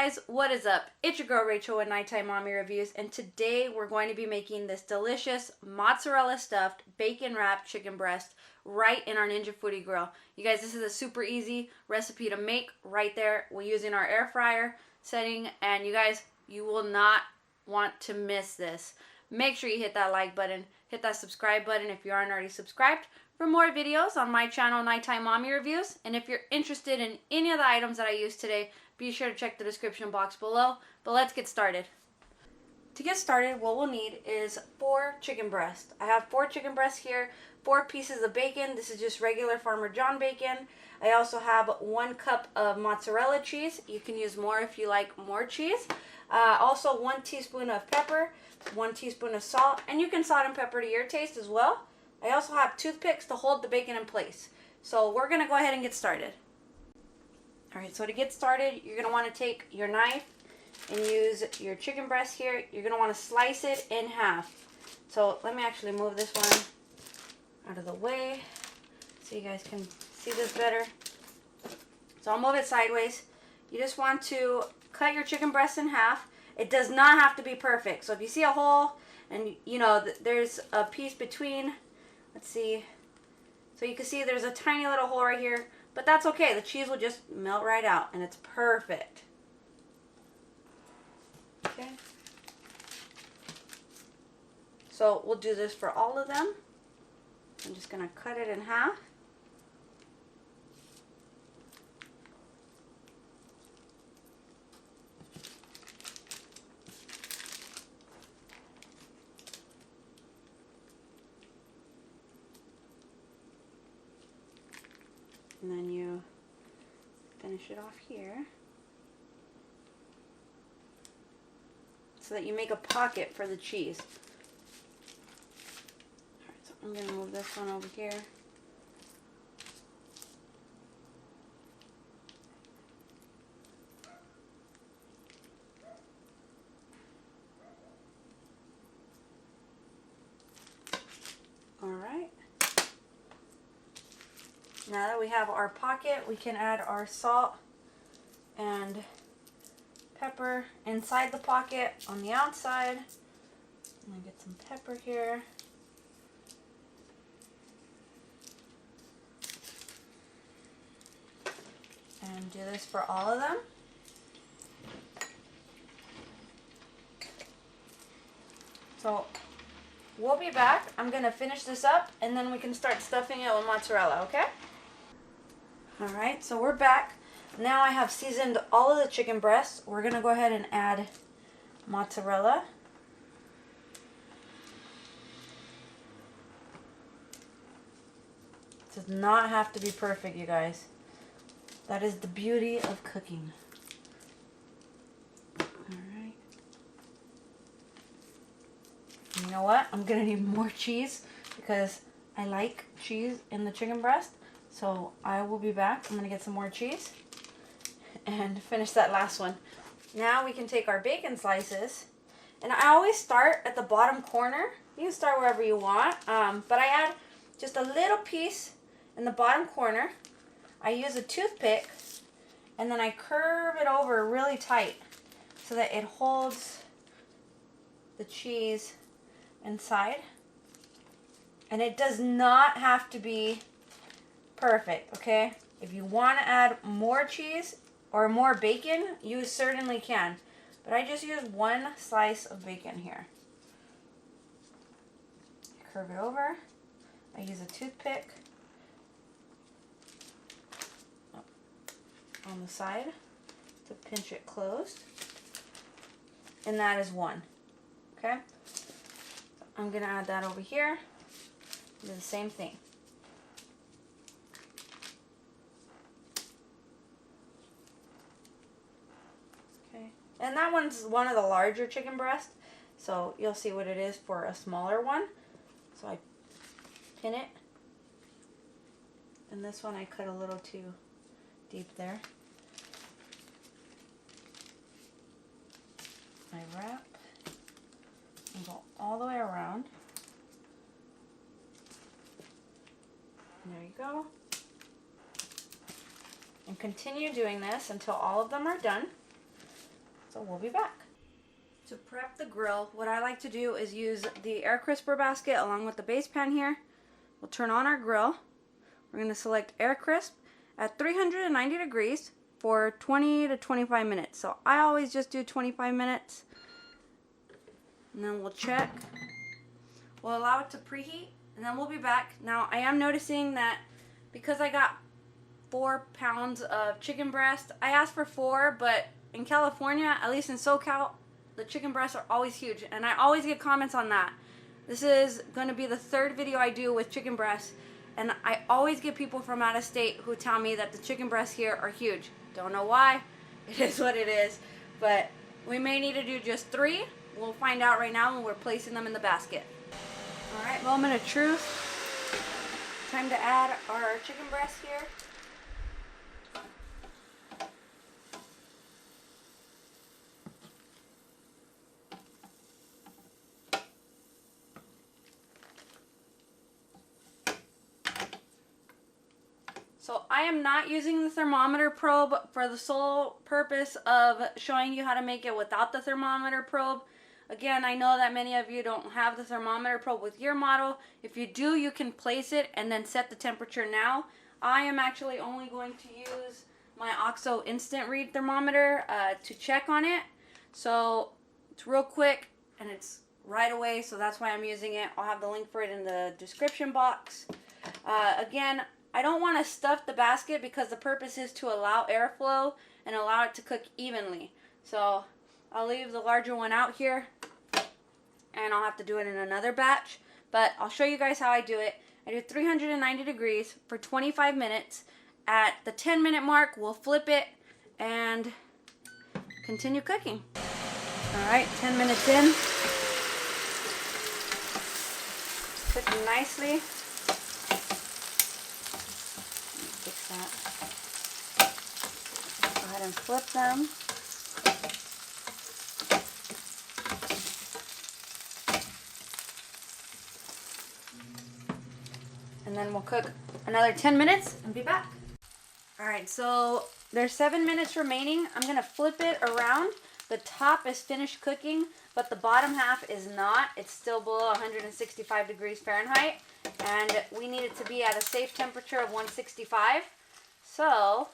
guys, what is up? It's your girl Rachel with Nighttime Mommy Reviews, and today we're going to be making this delicious mozzarella stuffed bacon wrapped chicken breast right in our Ninja Foodi grill. You guys, this is a super easy recipe to make right there. We're using our air fryer setting, and you guys, you will not want to miss this. Make sure you hit that like button, hit that subscribe button if you aren't already subscribed for more videos on my channel, Nighttime Mommy Reviews. And if you're interested in any of the items that I used today, be sure to check the description box below. But let's get started. To get started, what we'll need is 4 chicken breasts. I have 4 chicken breasts here, 4 pieces of bacon. This is just regular Farmer John bacon. I also have 1 cup of mozzarella cheese. You can use more if you like more cheese. Also 1 teaspoon of pepper, 1 teaspoon of salt, and you can salt and pepper to your taste as well. I also have toothpicks to hold the bacon in place. So we're going to go ahead and get started. Alright, so to get started, you're going to want to take your knife and use your chicken breast here. You're going to want to slice it in half. So let me actually move this one out of the way so you guys can see this better. So I'll move it sideways. You just want to cut your chicken breast in half. It does not have to be perfect. So if you see a hole and you know there's a piece between, let's see. So you can see there's a tiny little hole right here, but that's okay. The cheese will just melt right out and it's perfect. Okay. So we'll do this for all of them. I'm just going to cut it in half. And then you finish it off here so that you make a pocket for the cheese. Alright, so I'm going to move this one over here. Alright. Now that we have our pocket, we can add our salt and pepper inside the pocket on the outside. I'm going to get some pepper here. And do this for all of them. So we'll be back. I'm going to finish this up and then we can start stuffing it with mozzarella, okay? Alright, so we're back. Now I have seasoned all of the chicken breasts. We're going to go ahead and add mozzarella. It does not have to be perfect, you guys. That is the beauty of cooking. Alright. You know what? I'm going to need more cheese because I like cheese in the chicken breast. So I will be back. I'm going to get some more cheese and finish that last one. Now we can take our bacon slices. And I always start at the bottom corner. You can start wherever you want. But I add just a little piece in the bottom corner. I use a toothpick. And then I curve it over really tight so that it holds the cheese inside. And it does not have to be perfect, okay? If you want to add more cheese or more bacon, you certainly can. But I just use 1 slice of bacon here. Curve it over. I use a toothpick on the side to pinch it closed. And that is 1. Okay? I'm going to add that over here. Do the same thing. And that one's one of the larger chicken breasts, so you'll see what it is for a smaller one. So I pin it, and this one I cut a little too deep there. I wrap and go all the way around. And there you go. And continue doing this until all of them are done. So we'll be back. To prep the grill, what I like to do is use the air crisper basket along with the base pan here. We'll turn on our grill. We're going to select air crisp at 390 degrees for 20 to 25 minutes. So I always just do 25 minutes. And then we'll check. We'll allow it to preheat, and then we'll be back. Now, I am noticing that because I got 4 pounds of chicken breast, I asked for 4, but in California, at least in SoCal, the chicken breasts are always huge, and I always get comments on that. This is going to be the 3rd video I do with chicken breasts, and I always get people from out of state who tell me that the chicken breasts here are huge. Don't know why. It is what it is, but we may need to do just 3. We'll find out right now when we're placing them in the basket. Alright, moment of truth. Time to add our chicken breast here. So I am not using the thermometer probe for the sole purpose of showing you how to make it without the thermometer probe. Again, I know that many of you don't have the thermometer probe with your model. If you do, you can place it and then set the temperature now. I am actually only going to use my OXO instant read thermometer to check on it. So it's real quick and it's right away, so that's why I'm using it. I'll have the link for it in the description box. Again, I don't want to stuff the basket because the purpose is to allow airflow and allow it to cook evenly. So I'll leave the larger one out here, and I'll have to do it in another batch, but I'll show you guys how I do it. I do 390 degrees for 25 minutes. At the 10-minute mark, we'll flip it and continue cooking. All right, 10 minutes in. Cooking nicely. Fix that. Go ahead and flip them. And then we'll cook another 10 minutes and be back. Alright, so there's 7 minutes remaining. I'm going to flip it around. The top is finished cooking, but the bottom half is not. It's still below 165 degrees Fahrenheit. And we need it to be at a safe temperature of 165. So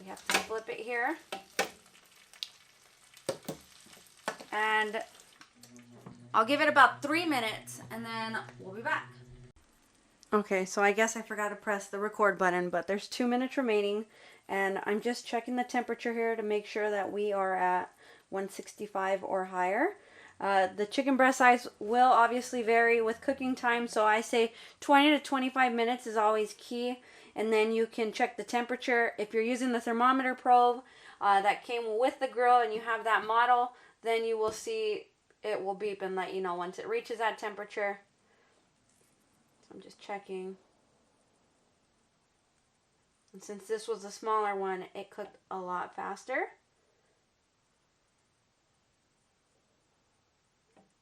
we have to flip it here. And I'll give it about 3 minutes and then we'll be back. Okay, so I guess I forgot to press the record button, but there's 2 minutes remaining and I'm just checking the temperature here to make sure that we are at 165 or higher. The chicken breast size will obviously vary with cooking time, so I say 20 to 25 minutes is always key, and then you can check the temperature. If you're using the thermometer probe that came with the grill and you have that model, then you will see it will beep and let you know once it reaches that temperature. So I'm just checking. And since this was a smaller one, it cooked a lot faster.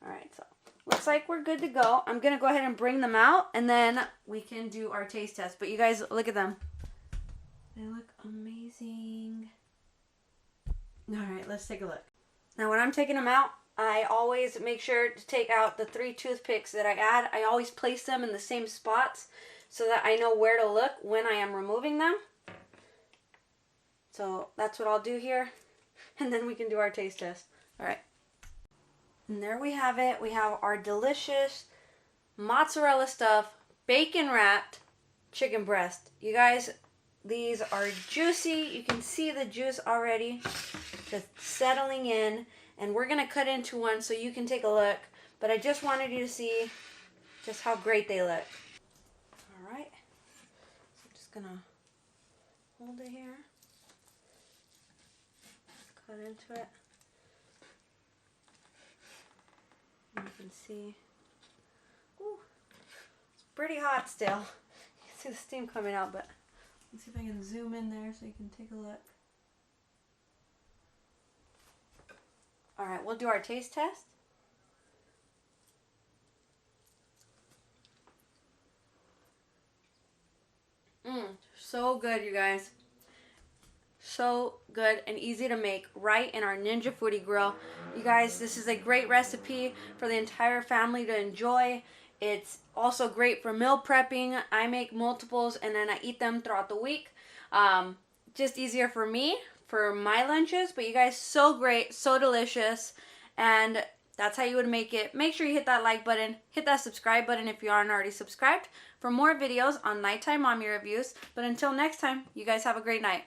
Alright, so looks like we're good to go. I'm going to go ahead and bring them out and then we can do our taste test. But you guys, look at them. They look amazing. Alright, let's take a look. Now when I'm taking them out, I always make sure to take out the 3 toothpicks that I add. I always place them in the same spots so that I know where to look when I am removing them. So that's what I'll do here. And then we can do our taste test. Alright. And there we have it. We have our delicious mozzarella stuffed, bacon wrapped chicken breast. You guys, these are juicy. You can see the juice already just settling in. And we're going to cut into one so you can take a look. But I just wanted you to see just how great they look. Alright. So I'm just going to hold it here. Cut into it. And you can see, ooh, it's pretty hot still. You can see the steam coming out, but let's see if I can zoom in there so you can take a look. Alright, we'll do our taste test. So good, you guys. So good and easy to make right in our Ninja Foodi grill. You guys, this is a great recipe for the entire family to enjoy. It's also great for meal prepping. I make multiples and then I eat them throughout the week. Just easier for me, for my lunches, but you guys, so great, so delicious, and that's how you would make it. Make sure you hit that like button, hit that subscribe button if you aren't already subscribed for more videos on nighttime mommy reviews. But until next time, you guys have a great night.